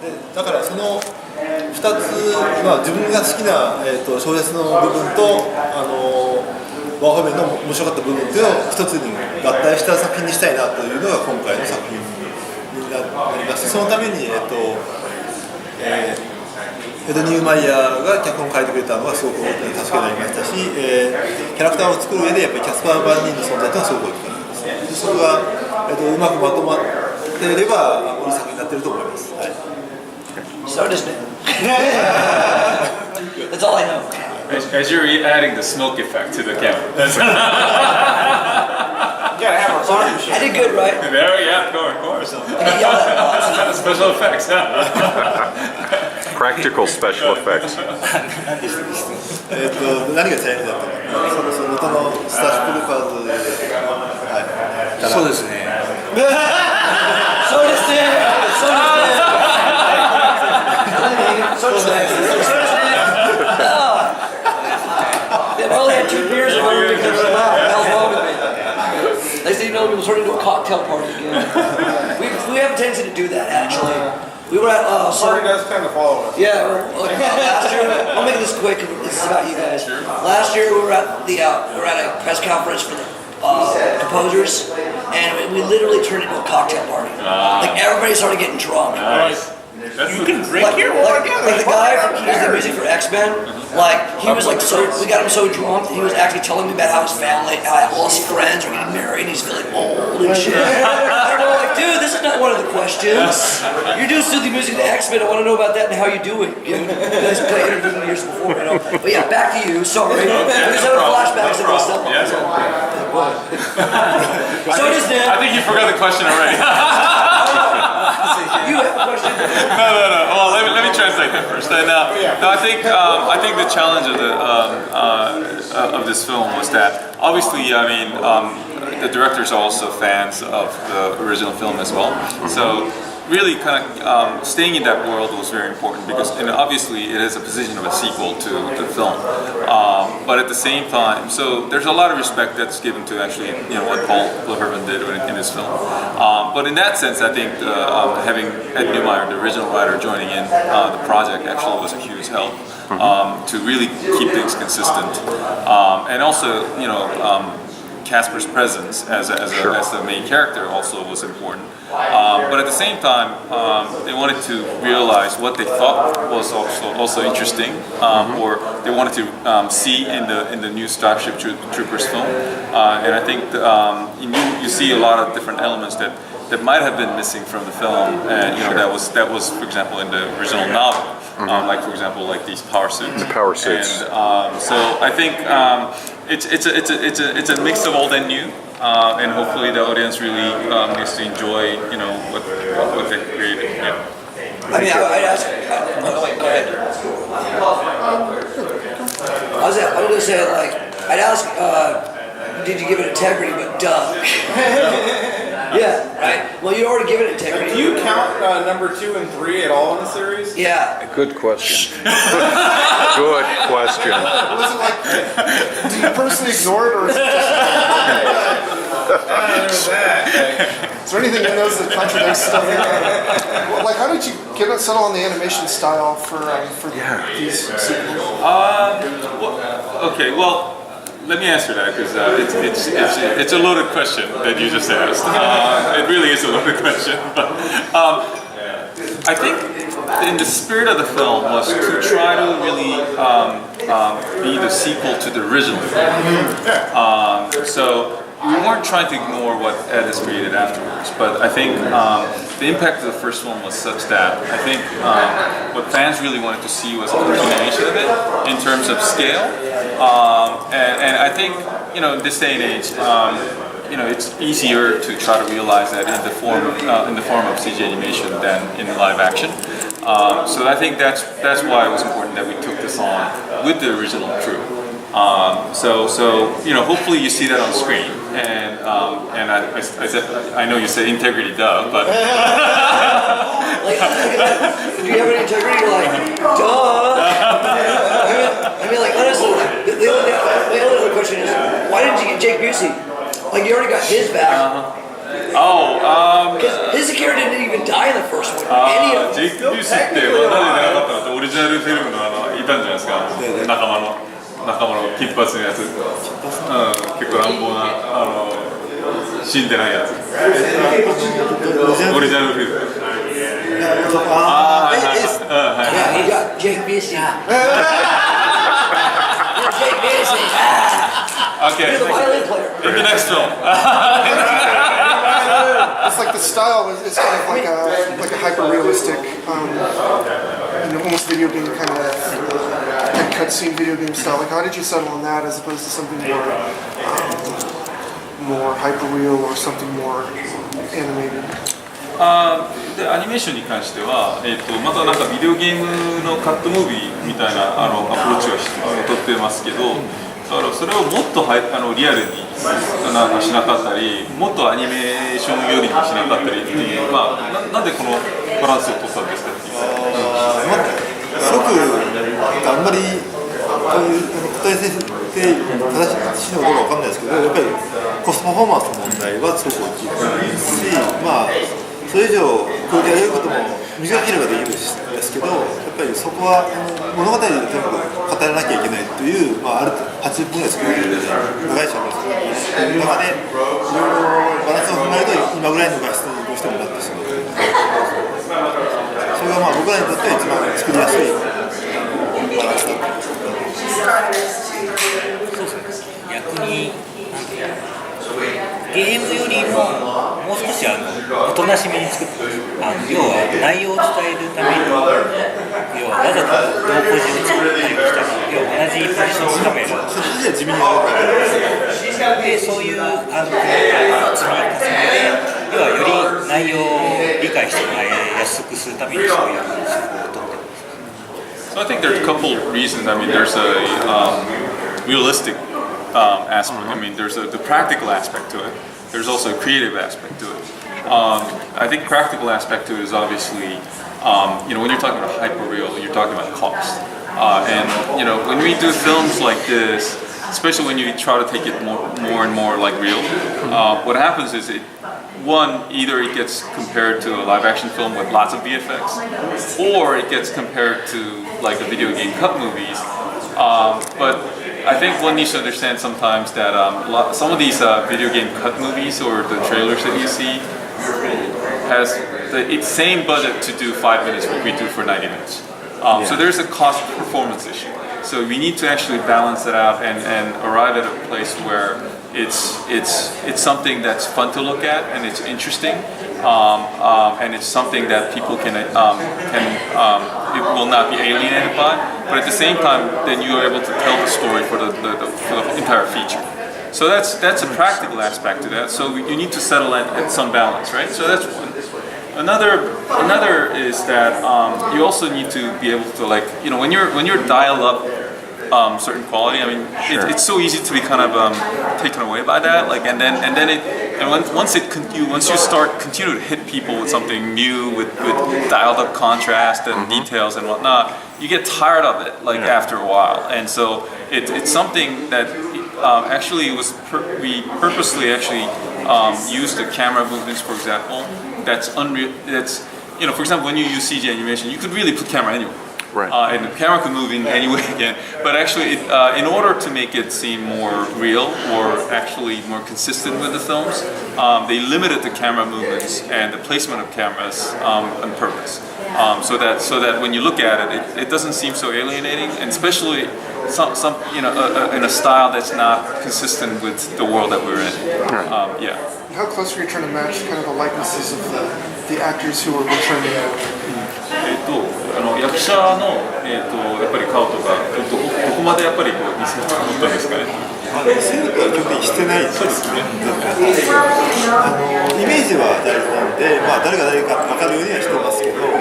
でだからその2つ、まあ、自分が好きな、小説の部分と、ワンファメンの面白かった部分っていうのを一つに合体した作品にしたいなというのが今回の作品になりまして、そのために、エド・ニューマイヤーが脚本を書いてくれたのがすごく大きな助けになりましたし、キャラクターを作る上でやっぱりキャスパー・バンディンの存在というのはすごく大きかったですね。でそれが、うまくまとまっていればいい作品になっていると思います。はい、そうですね。That's all I know. As you're adding the smoke effect to the camera. Yeah, have our partnership. I did good, right? There, yeah, of course. Special effects. Practical special effects. 何がチャレンジだったか、その元のスターシップルーパーズで、はい、そうですね。そうですね。そうですね。They only had 2 beers and we didn't run out. What the hell's wrong with me? They say, you know, we'll turn into a cocktail party again. we have a tendency to do that, actually. We were at Party does kind of follow us. yeah, last year. I'll make this quick. This is about you guys. Last year we were at a press conference for the composers, and we literally turned into a cocktail party. Like everybody started getting drunk. Nice. You can drink here while we're together. Like the guy who does the music for X-Men, like he was like so, we got him so drunk that he was actually telling me about how his family, how all his friends are getting married, and he's feeling old and shit. And we're like, dude, this is not one of the questions. You're doing the music for X-Men. I want to know about that and how you do it. You guys played interviewed me years before, you know. But yeah, back to you. Sorry, we're just having flashbacks of this stuff. Yeah. So it is now. I think you forgot the question already. You have a question. No. Well, let me translate that first. And, no, I think the challenge of this film was that obviously, I mean, the directors are also fans of the original film as well. So really, kind of staying in that world was very important because, and obviously, it is a position of a sequel to the film. But at the same time, so there's a lot of respect that's given to actually, you know, what Paul Verhoeven did in this film. But in that sense, I think having Ed Neumeyer, the original writer, joining in the project actually was a huge help to really keep things consistent. And also, you know, Casper's presence as the main character also was important. But at the same time, they wanted to realize what they thought was also interesting, or they wanted to see in the new Starship Troopers film. And I think you see a lot of different elements that might have been missing from the film, and you know that was for example in the original novel, like for example like these power suits. The power suits. And so I think it's a mix of old and new, and hopefully the audience really gets to enjoy, you know, what they created. Yeah. I mean, I'd ask. Wait, go ahead. I was going to say, like, I'd ask, did you give it integrity? But duh. Yeah, right. Well, you already given it integrity. Do you count number 2 and 3 at all in the series? Yeah. Good question. Good question. Was it like, do you personally ignore it, or is it just... Is there anything in those that contradicts stuff? Well, like, how did you settle on the animation style for these sequels? Okay, well, let me answer that because it's a loaded question that you just asked. It really is a loaded question, but I think in the spirit of the film was to try to really be the sequel to the original film. So we weren't trying to ignore what Ed has created afterwards, but I think the impact of the first one was such that I think what fans really wanted to see was a continuation of it in terms of scale, and I think, you know, in this day and age, you know, it's easier to try to realize that in the form of CG animation than in live action. So I think that's why it was important that we took this on with the original crew. So you know, hopefully you see that on screen, and I said, I know you said integrity, duh, but Like, do you have any integrity? You're like, duh. I mean, like, honestly, the only other question is, why didn't you get Jake Busey? Like, you already got his back. oh, His character didn't even die in the first one. Any あ of ー、ジ them. ェイク・ビューシーってなんで出なかったのってオリジナルフィルムのいたんじゃないですか、仲間の金髪のやつ、結構乱暴な死んでないやつ、オリジナルフィルム。ああ、はいはいはい。 Yeah, he got Jake Busey. Jake Busey. Okay. He's the violin player. In the next film. It's like the style is kind of like a hyper realistic, almost video game kind of like cutscene video game style. Like, how did you settle on that as opposed to something more hyper real or something more animated? でアニメーションに関しては、またなんかビデオゲームのカットムービーみたいなアプローチはとってますけど、だからそれをもっとリアルになんかしなかったり、もっとアニメーションよりにしなかったりっていう、まあ、なんでこのバランスを取ったんですかっていう。すごくあんまり答えて正しいのかどうかわかんないですけど、やっぱりコストパフォーマンスの問題はすごく大きいですし、まあそれ以上これでやることも短ければできるんですけど、やっぱりそこは物語でとにかく語らなきゃいけないという、まあ、ある80分ぐらい作るので長い尺を作る中でいろいろバランスを踏まえると今ぐらいの画質にどうしてもなってしまう。それがまあ僕らにとっては一番作りやすいバランスだと思います。そうですね、逆にゲームよりももう少しおとなしめに作って、要は内容を伝えるために、要はわざと同ポジを作ったりしたり、要は同じポジションカメラ地味にあるで、そういう積み重ねで、要はより内容を理解してもらいやすくするためにそういう手法を取ってます。So I think there's a couple reasons. I mean, there's a realistic aspect. I mean, there's the practical aspect to it. There's also a creative aspect to it. I think practical aspect to it is obviously, when you're talking about hyperreal, you're talking about cost. And when we do films like this, especially when you try to take it more and more like real, what happens is either it gets compared to a live action film with lots of VFX, or it gets compared to like the video game cut movies. But I think one needs to understand sometimes that some of these video game cut movies or the trailers that you see has the same budget to do 5 minutes what we do for 90 minutes. So there's a cost performance issue. So we need to actually balance it out and arrive at a place where it's something that's fun to look at and it's interesting, and it's something that people can it will not be alienated by. But at the same time, then you are able to tell the story for the entire feature. So that's a practical aspect to that. So you need to settle at some balance, right? So that's one. Another is that you also need to be able to when you're dial up certain quality. I mean, it's so easy to be kind of taken away by that. Once you start continue to hit people with something new with dialed up contrast and details and whatnot, you get tired of it after a while. And so it's something that actually we purposely actually used the camera movements, for example. That's unreal. That's for example, when you use CG animation, you could really put camera anywhere. Right. And the camera can move in any way again. But actually, in order to make it seem more real or actually more consistent with the films, they limited the camera movements and the placement of cameras on purpose, so that when you look at it, it doesn't seem so alienating, and especially some in a style that's not consistent with the world that we're in. Yeah. How close were you trying to match kind of the likenesses of the actors who were returning? 役者のやっぱり顔とかどこまでやっぱり似せたかったんですかね。そういうことは基本的にしてないですね。イメージは誰かなんで、誰が誰か分かるようにはしてますけど。デ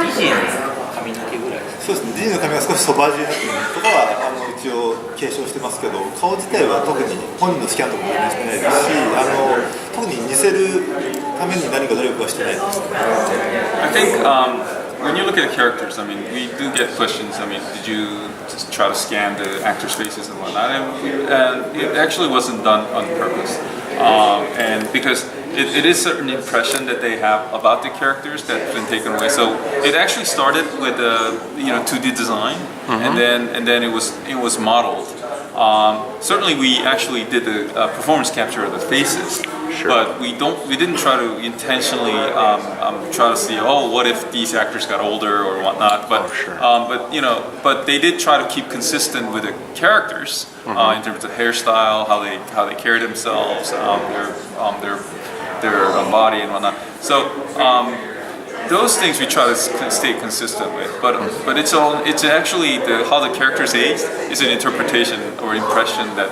ィズニーの髪の毛ぐらい。そうですね。ディズニーの髪が少しソバージュになってるとかは一応継承してますけど、顔自体は特に本人のスキャンとかもしてないですし、特に似せるために何か努力はしてないです。I think when you look at the characters, I mean, we do get questions. I mean, did you just try to scan the actors' faces and whatnot? And it actually wasn't done on purpose. and because it is certain impression that they have about the characters that's been taken away. So it actually started with 2D design, and then it was modeled. Certainly, we actually did the performance capture of the faces, but we didn't try to intentionally try to see, what if these actors got older or whatnot. But but they did try to keep consistent with the characters in terms of hairstyle, how they carry themselves, their body and whatnot. So. Those things we try to stay consistent with, but it's actually how the characters age is an interpretation or impression that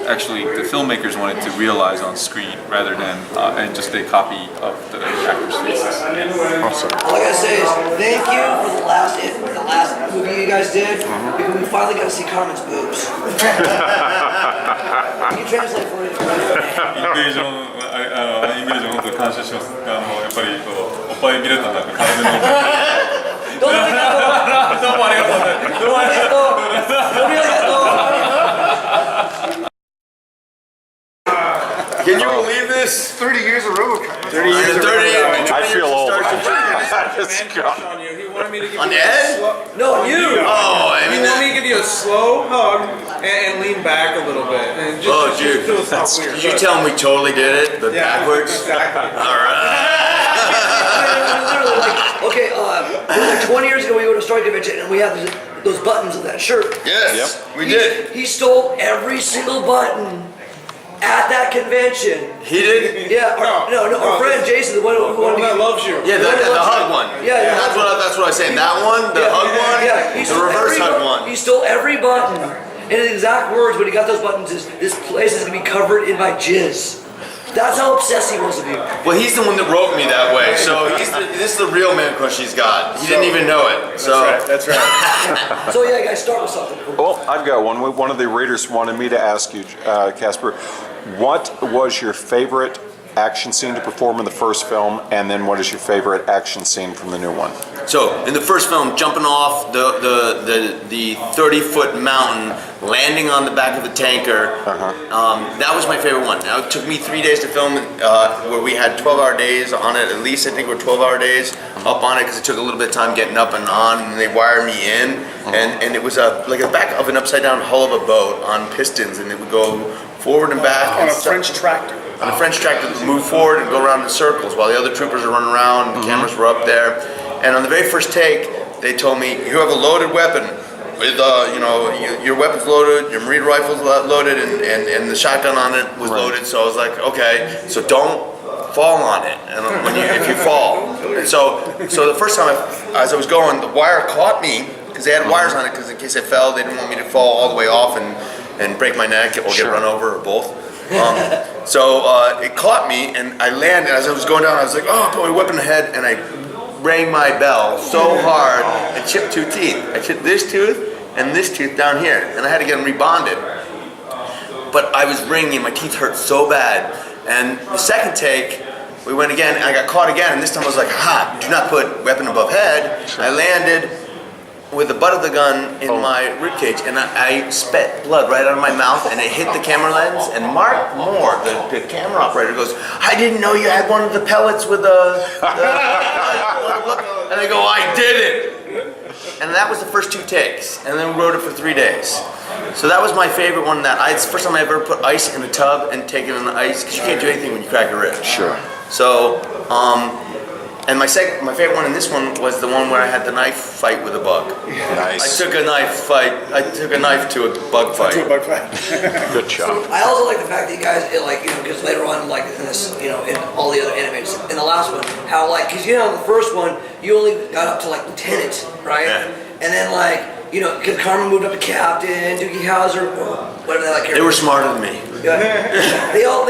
actually the filmmakers wanted to realize on screen rather than and just a copy of the actors' faces. Awesome. All I gotta say is thank you for the last movie you guys did, because we finally got to see Carmen's boobs. Can you translate for it? イングレージ本当に感謝します。やっぱりおっぱい見れたんだから体の。どうもありがとう。どうもありがとう。どうもありがとう。どうもありがとう。 Can you believe this? 30 years of RoboCop. 30 years. 30. I feel old. Starship Troopers. On you. He wanted me to give On you the a head? slow, No, you. Oh, I he mean, wanted me to give you a slow hug and lean back a little bit. And just, Oh, just dude. do a soft weird. did you tell him we totally did it, but backwards? Exactly. All right. Literally, like, okay, it was like 20 years ago we went to Star Convention and we had those buttons of that shirt. Yes, we did. He stole every single button at that convention. He did? Yeah, our friend Jason, the one who wanted that to loves you. Yeah, the hug one. Yeah. That's what I was saying. That one, the hug one, Yeah, the reverse hug one. He stole every button. And his exact words when he got those buttons is, "This place is gonna be covered in my jizz." That's how obsessed he was with you. Well, he's the one that wrote me that way, so this is the real man crush he's got. He didn't even know it. So That's right. So yeah, guys, start with something. Well, I've got one. One of the readers wanted me to ask you, Casper, what was your favorite action scene to perform in the first film, and then what is your favorite action scene from the new one? So in the first film, jumping off the 30-foot mountain, landing on the back of the tanker, that was my favorite one. Now, it took me 3 days to film, where we had 12-hour days on it. At least I think we're 12-hour days up on it, because it took a little bit of time getting up and on, and they wired me in, and it was like the back of an upside-down hull of a boat on pistons, and it would go forward and back On a French tractor. on a French tractor that move forward and go around in circles while the other troopers are running around, the cameras were up there. And on the very first take, they told me, you have a loaded weapon. With your weapon's loaded, your Marine rifle's loaded, and the shotgun on it was loaded. So I was like, okay, so don't fall on it, and if you fall. And so the first time as I was going, the wire caught me, because they had wires on it, because in case I fell, they didn't want me to fall all the way off and break my neck or get run over or both. So it caught me, and I landed. As I was going down, I was like, oh, put my weapon ahead, and I rang my bell so hard, I chipped 2 teeth. I chipped this tooth and this tooth down here, and I had to get them rebonded. But I was ringing, my teeth hurt so bad. And the second take, we went again, and I got caught again, and this time I was like, ha, do not put weapon above head. I landed with the butt of the gun in my ribcage, and I spat blood right out of my mouth, and it hit the camera lens. And Mark Moore, the camera operator, goes, "I didn't know you had one of the pellets with the and I go, "I did it." And that was the first 2 takes, and then we wrote it for 3 days. So that was my favorite one. It's the first time I ever put ice in a tub and taken in the ice, because you can't do anything when you crack a rib. Sure. So, and my favorite one in this one was the one where I had the knife fight with a bug. Nice. I took a knife to a bug fight. Good job. I also like the fact that you guys, because later on, like in this, in all the other animes, in the last one, how because in the first one, you only got up to like lieutenant, right? Yeah. And then because Carmen moved up to captain, Doogie Howser, whatever that They were smarter than me. Yeah. they all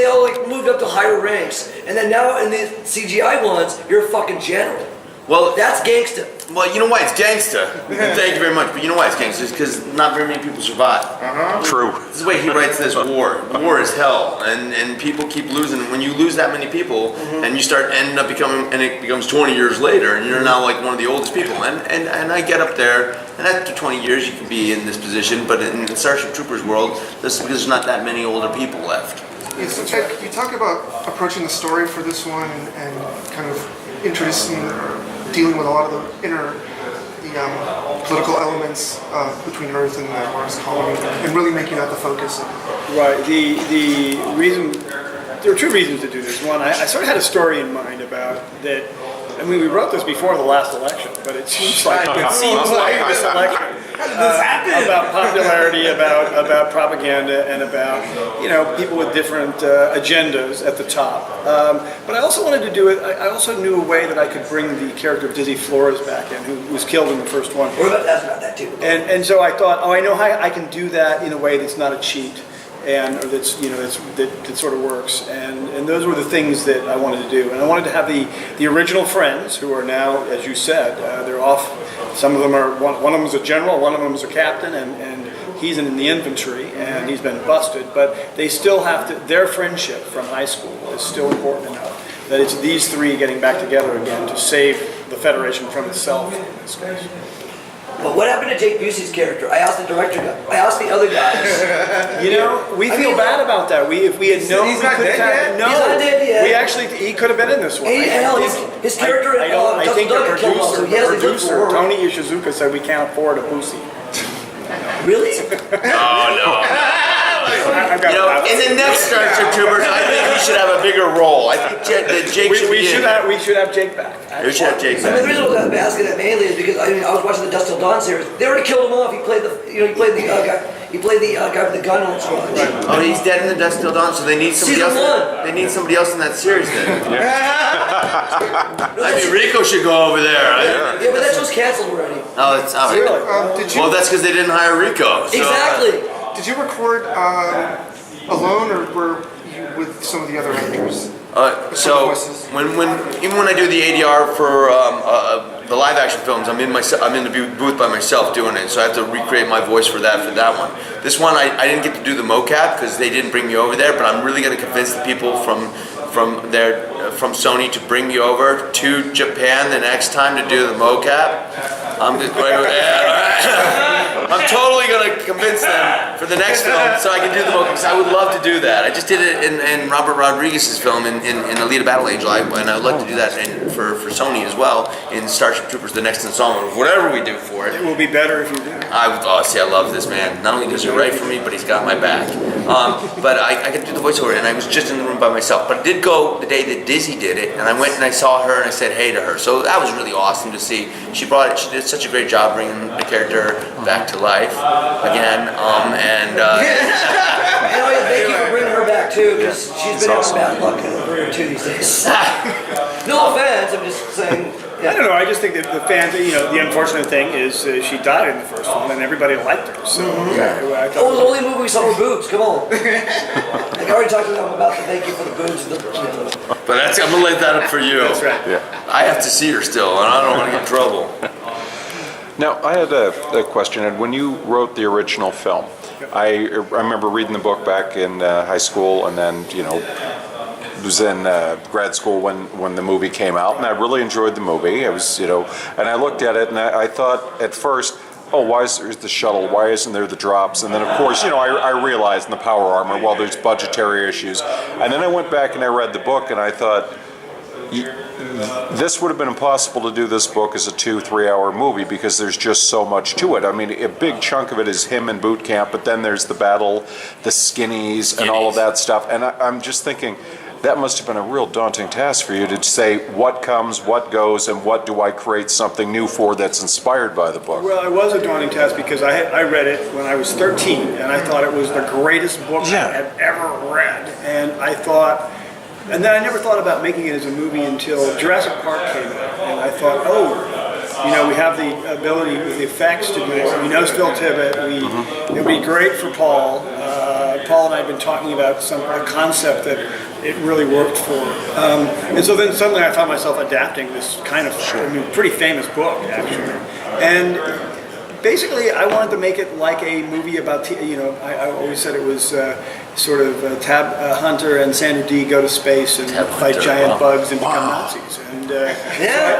moved up to higher ranks, and then now in the CGI ones, you're a fucking general. Well, That's gangsta. Well, you know why it's gangsta? Thank you very much. But you know why it's gangsta? It's because not very many people survive. True. This is the way he writes this war. War is hell, and people keep losing. When you lose that many people, and you start ending up becoming, and it becomes 20 years later, and you're now like one of the oldest people. And I get up there, and after 20 years, you can be in this position. But in the Starship Troopers world, this is because there's not that many older people left. So Ted, you talk about approaching the story for this one and kind of introducing, dealing with a lot of the political elements between Earth and the Mars colony, and really making that the focus. Right. The reason, there are two reasons to do this. One, I sort of had a story in mind about that. I mean, we wrote this before the last election, but it seems like this election about popularity, about propaganda, and about people with different agendas at the top. But I also wanted to do it. I also knew a way that I could bring the character of Dizzy Flores back in, who was killed in the first one. We're about to ask about that too. And so I thought, I know how I can do that in a way that's not a cheat. And that sort of works, and those were the things that I wanted to do, and I wanted to have the original friends who are now, as you said, they're off. Some of them are one of them is a general, one of them is a captain, and he's in the infantry, and he's been busted. But they still have to. Their friendship from high school is still important enough that it's these three getting back together again to save the Federation from itself in this case. But what happened to Jake Busey's character? I asked the director. I asked the other guys. We feel bad about that. If we had known, he's not dead yet? No, He's not dead yet. we actually he could have been in this one. Hell, his character. I think the Justin producer Tony Ishizuka said we can't afford a Busey. Really? In the next Starship Troopers, I think he should have a bigger role. I think Jake should be in. We should have Jake back. We should have Jake I mean, the back. reason I'm asking that mainly is because I was watching the Dust Till Dawn series. They already killed him off. He played the guy with the gun on his front. Oh, he's dead in the Dust Till Dawn, so they need somebody Season else. one. They need somebody else in that series then. I mean, Rico should go over there. Yeah, but that show's canceled already. Oh, it's all right. Well, that's because they didn't hire Rico. So, Exactly. Did you record alone, or were you with some of the other actors? So even when I do the ADR for the live action films, I'm in the booth by myself doing it. So I have to recreate my voice for that one. This one I didn't get to do the mocap because they didn't bring me over there. But I'm really going to convince the people from Sony to bring me over to Japan the next time to do the mocap. I'm totally going to convince them for the next film so I can do the mocap, because I would love to do that. I just did it in Robert Rodriguez's film in Alita Battle Angel, and I would like to do that for Sony as well in Starship Troopers, the next installment, or whatever we do for it. It will be better if you do. I love this man. Not only does he write for me, but he's got my back. But I got to do the voiceover, and I was just in the room by myself. But I did go the day that Dizzy did it, and I went and I saw her and I said hey to her. So that was really awesome to see. She did such a great job bringing the character back to life again. Thank you for bringing her back too, because she's been having bad luck in her too these days. No offense, I'm just saying. I don't know. I just think that the fans, the unfortunate thing is she died in the first one, and everybody liked her. So I thought It was the only movie we saw with boobs. Come on. I already talked to them about the thank you for the boobs. But I'm gonna let that up for you. That's right. Yeah. I have to see her still, and I don't want to get in trouble. Now, I had a question, and when you wrote the original film, I remember reading the book back in high school, and then, was in grad school when the movie came out, and I really enjoyed the movie. I was, and I looked at it, and I thought at first, why is there the shuttle? Why isn't there the drops? And then, of course, I realized in the power armor, well, there's budgetary issues. And then I went back and I read the book, and I thought, this would have been impossible to do this book as a 2-3 hour movie because there's just so much to it. I mean, a big chunk of it is him in boot camp, but then there's the battle, the skinnies, and all of that stuff. And I'm just thinking, that must have been a real daunting task for you to say what comes, what goes, and what do I create something new for that's inspired by the book. Well, it was a daunting task because I read it when I was 13, and I thought it was the greatest book I had ever read. And and then I never thought about making it as a movie until Jurassic Park came out, and I thought, we have the ability with the effects to do this. We know Phil Tippett. It would be great for Paul. Paul and I have been talking about a concept that it really worked for. And so then suddenly I found myself adapting this kind of pretty famous book, actually. And basically, I wanted to make it like a movie about, I always said it was sort of Tab Hunter and Sandra Dee go to space and fight giant bugs and become Nazis. And so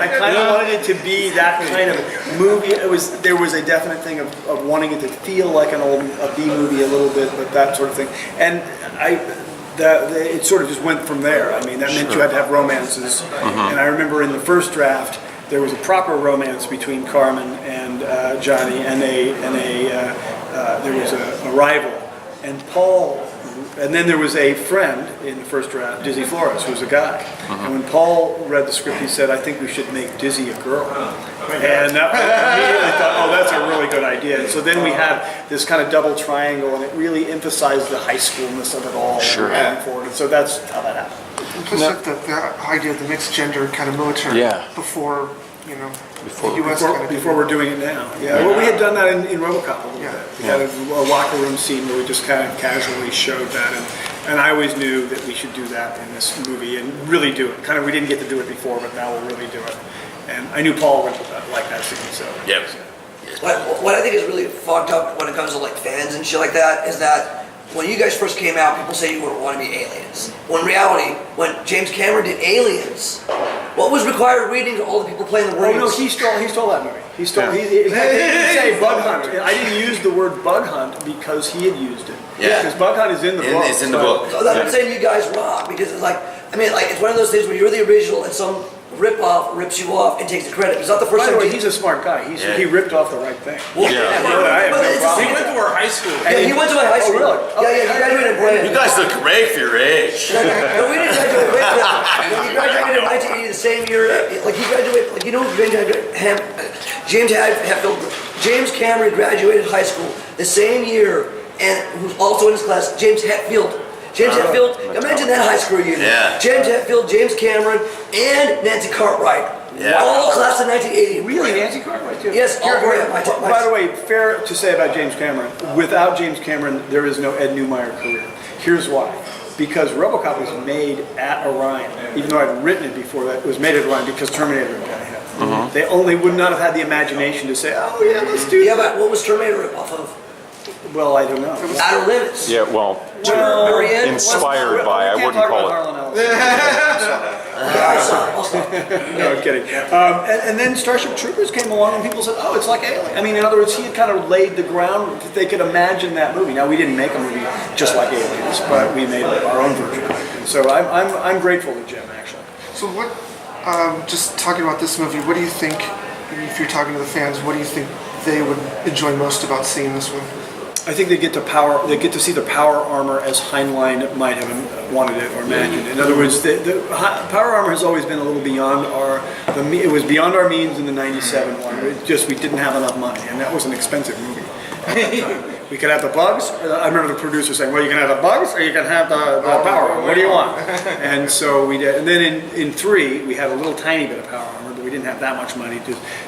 I kind of wanted it to be that kind of movie. There was a definite thing of wanting it to feel like a B movie a little bit, but that sort of thing. And it sort of just went from there. I mean, that meant you had to have romances. And I remember in the first draft, there was a proper romance between Carmen and Johnny, and there was a rival. And Paul, and then there was a friend in the first draft, Dizzy Flores, who was a guy. And when Paul read the script, he said, "I think we should make Dizzy a girl." And I immediately thought, oh, that's a really good idea. And so then we had this kind of double triangle, and it really emphasized the high schoolness of it all going forward. And so that's how that happened. Plus, like the idea of the mixed gender kind of military before, you know, the U.S. Before we're doing it now. Yeah, well, we had done that in RoboCop a little bit. We had a locker room scene where we just kind of casually showed that, and I always knew that we should do that in this movie and really do it. Kind of, we didn't get to do it before, but now we'll really do it. And I knew Paul would like that scene, so. Yep. What I think is really fucked up when it comes to like fans and shit like that is that when you guys first came out, people say you would want to be aliens. When in reality, when James Cameron did Aliens, what was required reading to all the people playing the Marines? Oh no, he stole that movie. He stole. He didn't say bug hunt. I didn't use the word bug hunt because he had used it. Yeah. Because bug hunt is in the book. It's in the book. So that's what I'm saying. You guys rock because it's like, I mean, like it's one of those things where you're the original and some rip-off rips you off and takes the credit. It's not the first By the time. way, he's a smart guy. He ripped off the right thing. Well, I have no problem. He went to our high school. Yeah, he went to my high school. really? Yeah, he graduated in Brand. You guys look great for your age. No, we didn't graduate with him. He graduated in 1980, the same year. Like he graduated, like you know, James Cameron graduated high school the same year, and who's also in his class, James Hetfield. Imagine that high school year. Yeah. James Hetfield, James Cameron, and Nancy Cartwright. Yeah. All class of 1980. Really, Nancy Cartwright too? Yes, all three of them. By the way, fair to say about James Cameron, without James Cameron, there is no Ed Neumeyer career. Here's why. Because RoboCop was made at Orion, even though I'd written it before that, it was made at Orion because Terminator got ahead. They only would not have had the imagination to say, oh yeah, let's do Yeah, that. but what was Terminator rip off of? Well, I don't know. Outer Limits. Yeah, well, Very end. inspired by, I wouldn't call it. No, I'm kidding. And then Starship Troopers came along and people said, oh, it's like Alien. I mean, in other words, he had kind of laid the ground that they could imagine that movie. Now, we didn't make a movie just like Aliens, but we made our own version of it. And so I'm grateful to Jim, actually. So what, just talking about this movie, what do you think, if you're talking to the fans, what do you think they would enjoy most about seeing this one? I think they get to see the power armor as Heinlein might have wanted it or imagined. In other words, the power armor has always been a little beyond it was beyond our means in the '97 one. It just, we didn't have enough money, and that was an expensive movie at that time. We could have the bugs. I remember the producer saying, well, you can have the bugs or you can have the power armor. What do you want? And so we did. And then in 3, we had a little tiny bit of power armor, but we didn't have that much money.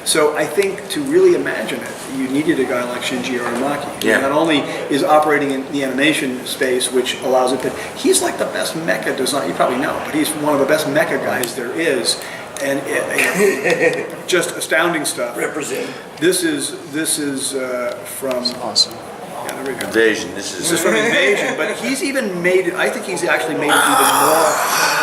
So I think to really imagine it, you needed a guy like Shinji Aramaki. Yeah. He not only is operating in the animation space, which allows it, but he's like the best mecha designer. You probably know, but he's one of the best mecha guys there is. And just astounding stuff. Represent. This is from Awesome. yeah, there we go. Invasion. This is from Invasion, but he's even made it. I think he's actually made it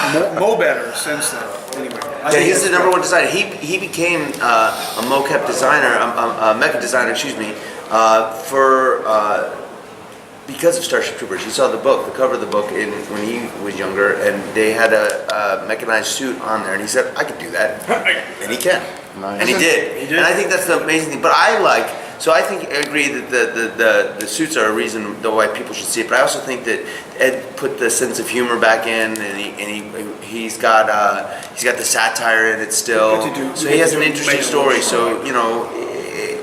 even more better since then. Anyway, Yeah, he's the number one designer. He became a mocap designer, a mecha designer, excuse me, because of Starship Troopers. He saw the book, the cover of the book, when he was younger, and they had a mechanized suit on there, and he said, I could do that. And he can. Nice. And he did. And I think that's the amazing thing. But I agree that the suits are a reason why people should see it, but I also think that Ed put the sense of humor back in, and he's got the satire in it still. So he has an interesting story, so, you know,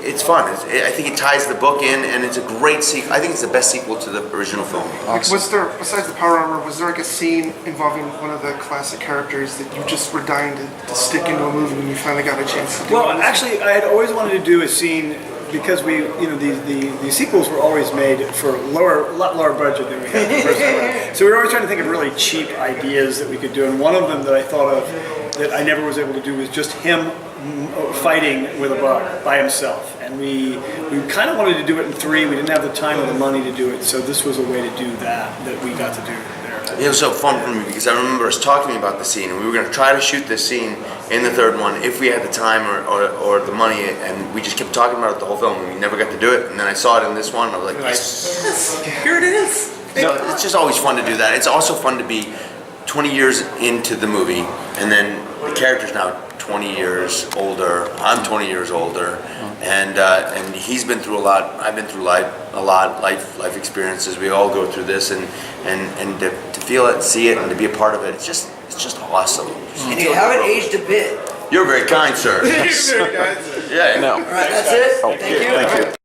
it's fun. I think it ties the book in, and it's a great sequel. I think it's the best sequel to the original film. Like, was there, besides the power armor, was there like a scene involving one of the classic characters that you just were dying to stick into a movie when you finally got a chance to do? Well, actually, I had always wanted to do a scene because the sequels were always made for a lot lower budget than we had the first time around. So we were always trying to think of really cheap ideas that we could do, and one of them that I thought of that I never was able to do was just him fighting with a bug by himself. And we kind of wanted to do it in 3. We didn't have the time or the money to do it, so this was a way to do that we got to do there. It was so fun for me because I remember us talking about the scene, and we were going to try to shoot this scene in the 3rd one if we had the time or the money, and we just kept talking about it the whole film, and we never got to do it. And then I saw it in this one, and I was like, yes, Here it is. It's just always fun to do that. It's also fun to be 20 years into the movie, and then the character's now 20 years older. I'm 20 years older, and he's been through a lot. I've been through life experiences. We all go through this, and to feel it, see it, and to be a part of it, it's just awesome. And you haven't aged a bit. You're very kind, sir. Very good, guys. Yeah. No. All right, that's it. Oh, Thank you. Thank you.